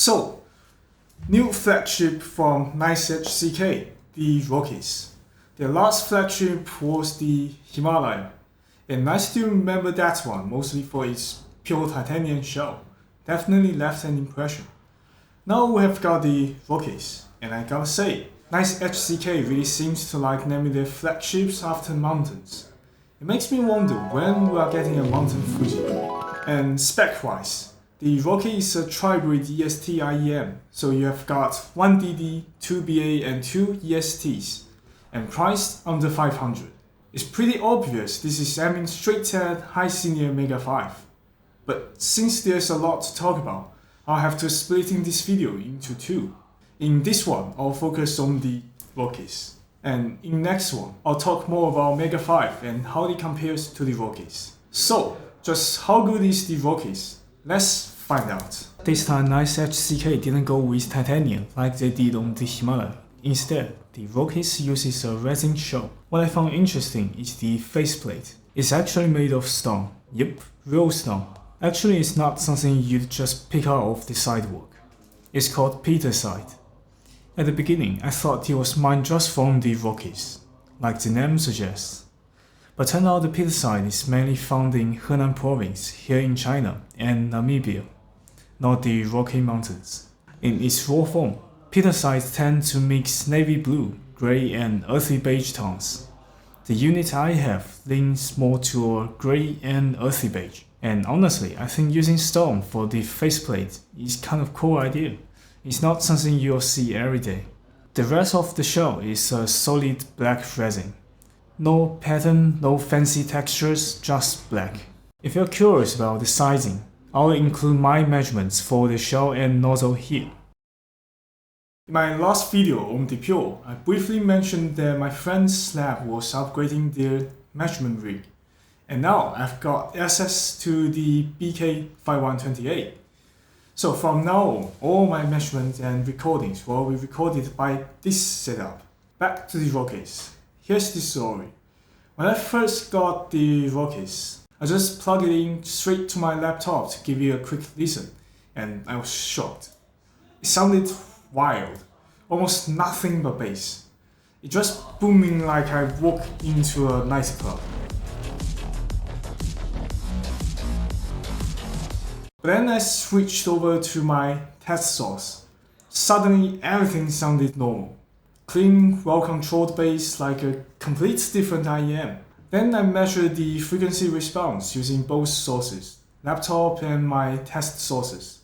So, new flagship from NiceHCK, the Rockies. Their last flagship was the Himalaya, and I still remember that one mostly for its pure titanium shell. Definitely left an impression. Now we have got the Rockies, and I gotta say, NiceHCK really seems to like naming their flagships after mountains. It makes me wonder when we are getting a mountain Fuji. And spec-wise, the Rocky is a Tribrid EST IEM, so you have got 1 DD, 2 BA and 2 ESTs, and priced under 500. It's pretty obvious this is aiming straight at high senior Mega5. But since there's a lot to talk about, I'll have to split in this video into two. In this one, I'll focus on the Rockies. And in next one, I'll talk more about Mega5 and how it compares to the Rockies. So, just how good is the Rockies? Let's find out. This time NiceHCK didn't go with titanium like they did on the Himalaya. Instead, the Rockies uses a resin shell. What I found interesting is the faceplate. It's actually made of stone. Yep, real stone. Actually, it's not something you'd just pick out of the sidewalk. It's called petersite. At the beginning, I thought it was mined just from the Rockies, like the name suggests. But turned out the petersite is mainly found in Henan province here in China and Namibia, not the Rocky Mountains. In its raw form, petersites tend to mix navy blue, grey and earthy beige tones. The unit I have leans more toward grey and earthy beige. And honestly, I think using stone for the faceplate is kind of cool idea. It's not something you'll see every day. The rest of the shell is a solid black resin. No pattern, no fancy textures, just black. If you're curious about the sizing, I'll include my measurements for the shell and nozzle here. In my last video on the Pure, I briefly mentioned that my friend's lab was upgrading their measurement rig. And now I've got access to the BK5128. So from now on, all my measurements and recordings will be recorded by this setup. Back to the Rockies. Here's the story. When I first got the Rockies, I just plugged it in straight to my laptop to give you a quick listen, and I was shocked. It sounded wild, almost nothing but bass. It just booming like I walked into a nightclub. But then I switched over to my test source. Suddenly everything sounded normal. Clean, well-controlled bass like a complete different IEM. Then I measured the frequency response using both sources, laptop and my test sources.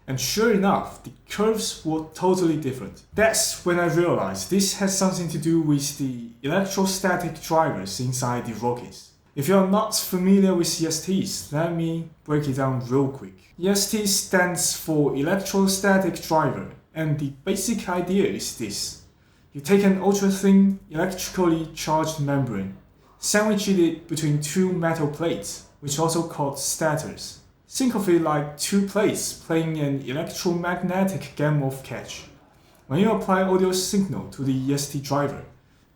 And sure enough, the curves were totally different. That's when I realized this has something to do with the electrostatic drivers inside the Rockies. If you're not familiar with ESTs, let me break it down real quick. EST stands for electrostatic driver, and the basic idea is this. You take an ultra-thin, electrically charged membrane, sandwich it between two metal plates, which are also called stators. Think of it like two plates playing an electromagnetic game of catch. When you apply audio signal to the EST driver,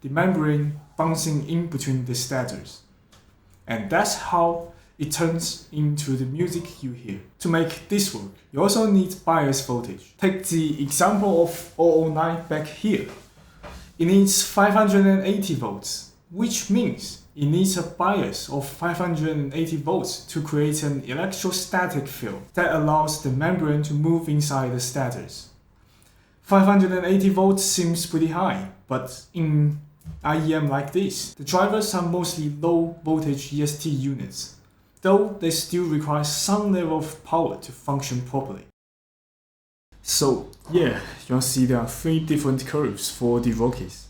the membrane bouncing in between the stators. And that's how it turns into the music you hear. To make this work, you also need bias voltage. Take the example of 009 back here. It needs 580 volts, which means it needs a bias of 580 volts to create an electrostatic field that allows the membrane to move inside the stators. 580 volts seems pretty high, but in IEM like this, the drivers are mostly low voltage EST units, though they still require some level of power to function properly. So yeah, you'll see there are three different curves for the Rockies.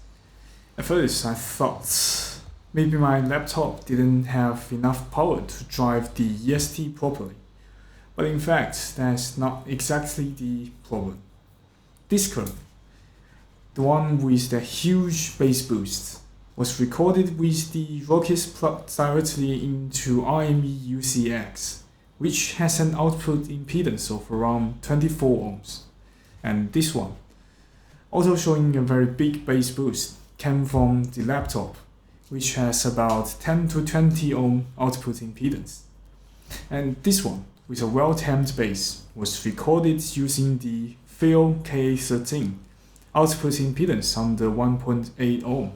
At first I thought maybe my laptop didn't have enough power to drive the EST properly, but in fact that's not exactly the problem. This curve, the one with the huge bass boost, was recorded with the Rockies plugged directly into RME UCX, which has an output impedance of around 24 ohms. And this one, also showing a very big bass boost, came from the laptop, which has about 10 to 20 ohm output impedance. And this one, with a well-tamed bass, was recorded using the field KA13 output impedance under 1.8 ohm.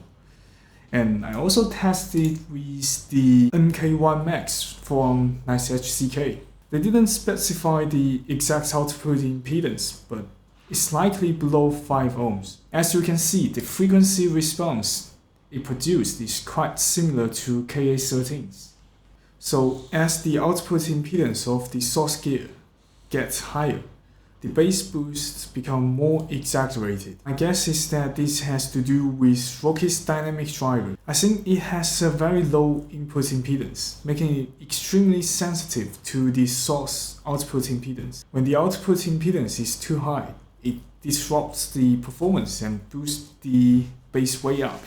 And I also tested with the NK1 Max from NiceHCK. They didn't specify the exact output impedance, but it's slightly below 5 ohms. As you can see, the frequency response it produced is quite similar to KA13's. So as the output impedance of the source gear gets higher, the bass boosts become more exaggerated. My guess is that this has to do with Rockies' dynamic driver. I think it has a very low input impedance, making it extremely sensitive to the source output impedance. When the output impedance is too high, it disrupts the performance and boosts the bass way up.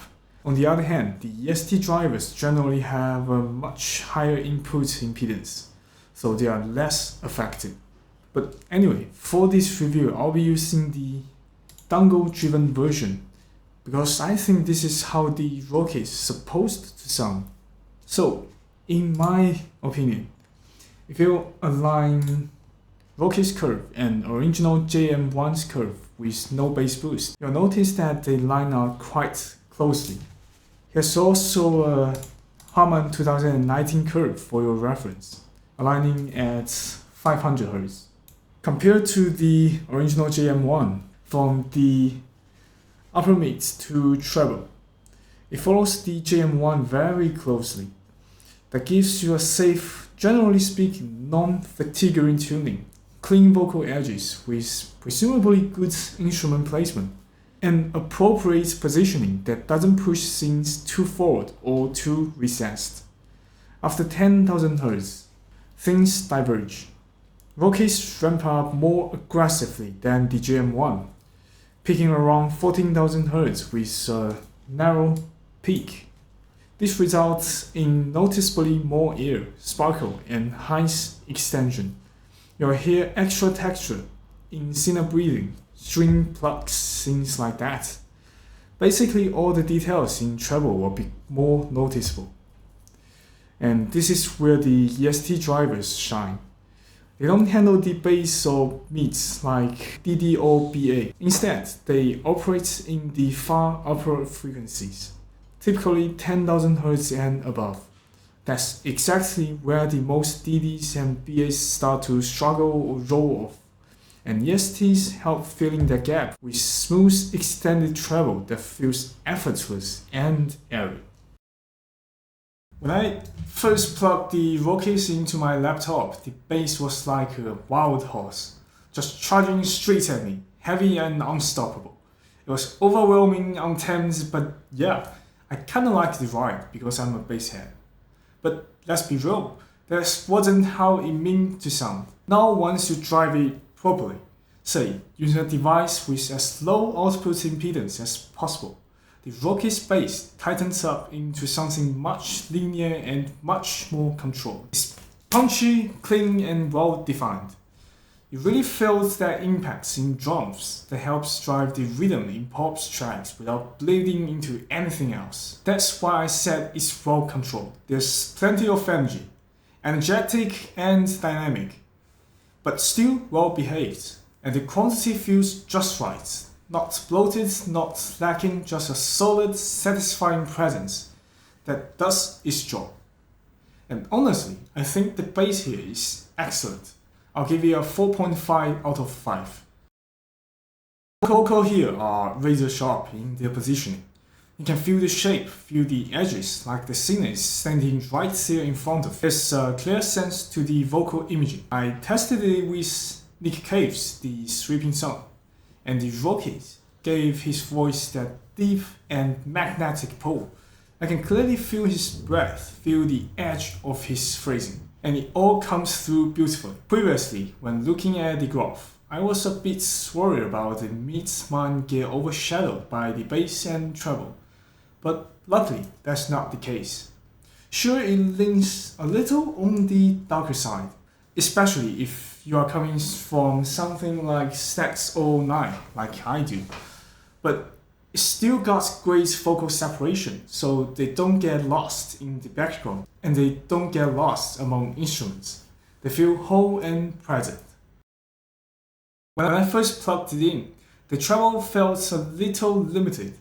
On the other hand, the EST drivers generally have a much higher input impedance, so they are less effective. But anyway, for this review, I'll be using the dongle-driven version because I think this is how the Rockies is supposed to sound. So, in my opinion, if you align Rockies curve and original JM1's curve with no bass boost, you'll notice that they line up quite closely. Here's also a Harman 2019 curve for your reference, aligning at 500 Hz. Compared to the original JM1, from the upper mid to treble, it follows the JM1 very closely. That gives you a safe, generally speaking, non-fatiguing tuning, clean vocal edges with presumably good instrument placement, and appropriate positioning that doesn't push things too forward or too recessed. After 10,000 Hz, things diverge. Rockies ramp up more aggressively than the JM1, peaking around 14,000 Hz with a narrow peak. This results in noticeably more air, sparkle, and high extension. You'll hear extra texture in inner breathing, string plucks, things like that. Basically, all the details in treble will be more noticeable. And this is where the EST drivers shine. They don't handle the bass or mids like DD or BA. Instead, they operate in the far upper frequencies, typically 10,000 Hz and above. That's exactly where the most DDs and BAs start to struggle or roll off, and ESTs help filling the gap with smooth extended treble that feels effortless and airy. When I first plugged the Rockies into my laptop, the bass was like a wild horse, just charging straight at me, heavy and unstoppable. It was overwhelming, intense, but yeah, I kinda liked the ride because I'm a bass head. But let's be real, that wasn't how it meant to sound. Now once you drive it properly, say using a device with as low output impedance as possible, the Rockies bass tightens up into something much linear and much more controlled. It's punchy, clean, and well defined. You really feel that impact in drums that helps drive the rhythm in pop tracks without bleeding into anything else. That's why I said it's well controlled. There's plenty of energy, energetic and dynamic, but still well behaved, and the quantity feels just right. Not bloated, not lacking, just a solid, satisfying presence that does its job. And honestly, I think the bass here is excellent. I'll give it a 4.5 out of 5. Vocals here are razor sharp in their positioning. You can feel the shape, feel the edges, like the singer is standing right there in front of you. There's a clear sense to the vocal imaging. I tested it with Nick Cave's The Sweeping Song, and the Rockies gave his voice that deep and magnetic pull. I can clearly feel his breath, feel the edge of his phrasing, and it all comes through beautifully. Previously, when looking at the graph, I was a bit worried about the mids might get overshadowed by the bass and treble, but luckily that's not the case. Sure, it leans a little on the darker side, especially if you are coming from something like Stax 09, like I do, but it still got great vocal separation, so they don't get lost in the background, and they don't get lost among instruments. They feel whole and present. When I first plugged it in, the treble felt a little limited,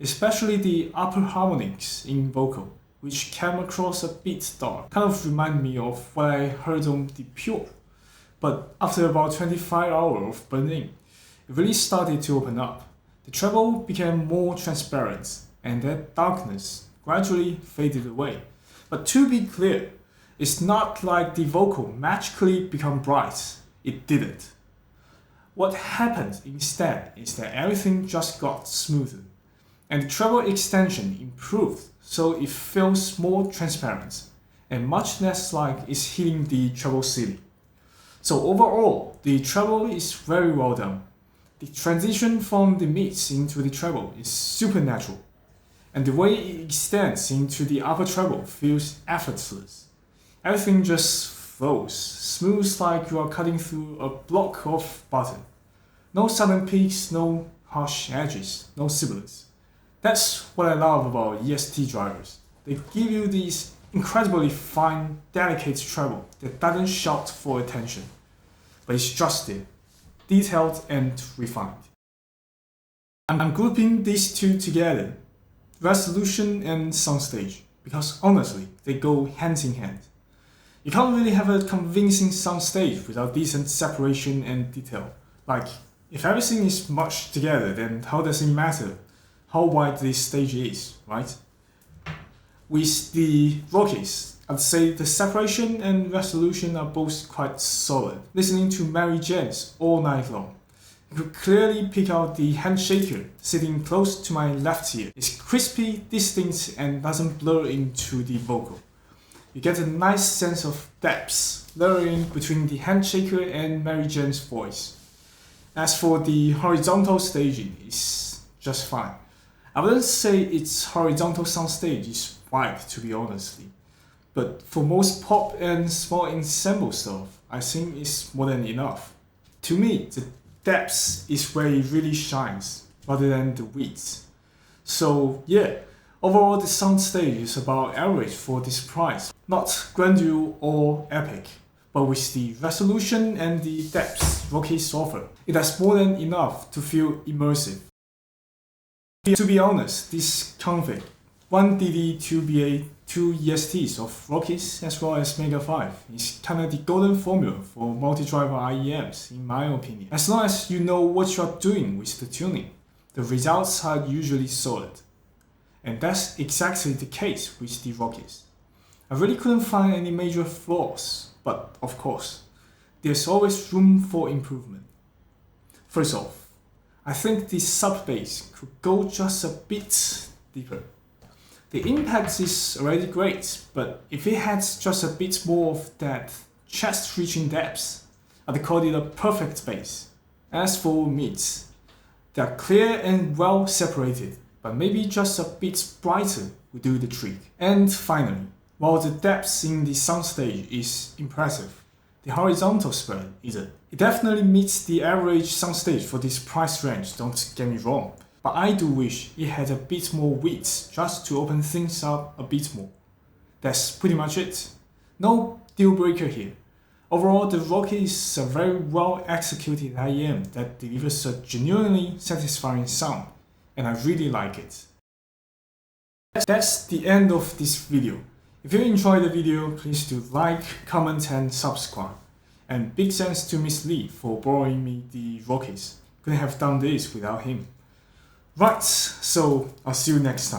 especially the upper harmonics in vocal, which came across a bit dark. Kind of reminded me of what I heard on the Pure. But after about 25 hours of burning, it really started to open up. The treble became more transparent, and that darkness gradually faded away. But to be clear, it's not like the vocal magically became bright. It didn't. What happened instead is that everything just got smoother, and the treble extension improved so it feels more transparent and much less like it's hitting the treble ceiling. So overall, the treble is very well done. The transition from the mids into the treble is supernatural, and the way it extends into the upper treble feels effortless. Everything just flows, smooth like you are cutting through a block of butter. No sudden peaks, no harsh edges, no sibilance. That's what I love about EST drivers. They give you these incredibly fine, delicate treble that doesn't shout for attention, but it's just there, detailed and refined. I'm grouping these two together, Resolution and Soundstage, because honestly, they go hand in hand. You can't really have a convincing soundstage without decent separation and detail. Like, if everything is mushed together, then how does it matter how wide this stage is, right? With the Rockies, I'd say the separation and resolution are both quite solid. Listening to Mary Jane's all night long, you could clearly pick out the handshaker sitting close to my left ear. It's crispy, distinct, and doesn't blur into the vocal. You get a nice sense of depth layering between the handshaker and Mary Jane's voice. As for the horizontal staging, it's just fine. I wouldn't say its horizontal soundstage is wide, to be honest, but for most pop and small ensemble stuff, I think it's more than enough. To me, the depth is where it really shines, rather than the width. So yeah, overall the soundstage is about average for this price, not grandeur or epic, but with the resolution and the depth Rockies offer, it has more than enough to feel immersive. To be honest, this config, 1 DD, 2 BA, 2 ESTs of Rockies as well as Mega5 is kinda the golden formula for multi-driver IEMs in my opinion. As long as you know what you are doing with the tuning, the results are usually solid. And that's exactly the case with the Rockies. I really couldn't find any major flaws, but of course, there's always room for improvement. First off, I think the sub-bass could go just a bit deeper. The impact is already great, but if it had just a bit more of that chest-reaching depth, I'd call it a perfect bass. As for mids, they're clear and well separated, but maybe just a bit brighter would do the trick. And finally, while the depth in the soundstage is impressive, the horizontal spread isn't. It definitely meets the average soundstage for this price range, don't get me wrong, but I do wish it had a bit more width just to open things up a bit more. That's pretty much it. No deal breaker here. Overall, the Rockies is a very well executed IEM that delivers a genuinely satisfying sound, and I really like it. That's the end of this video. If you enjoyed the video, please do like, comment and subscribe. And big thanks to Miss Lee for borrowing me the Rockies. Couldn't have done this without him. Right, so I'll see you next time.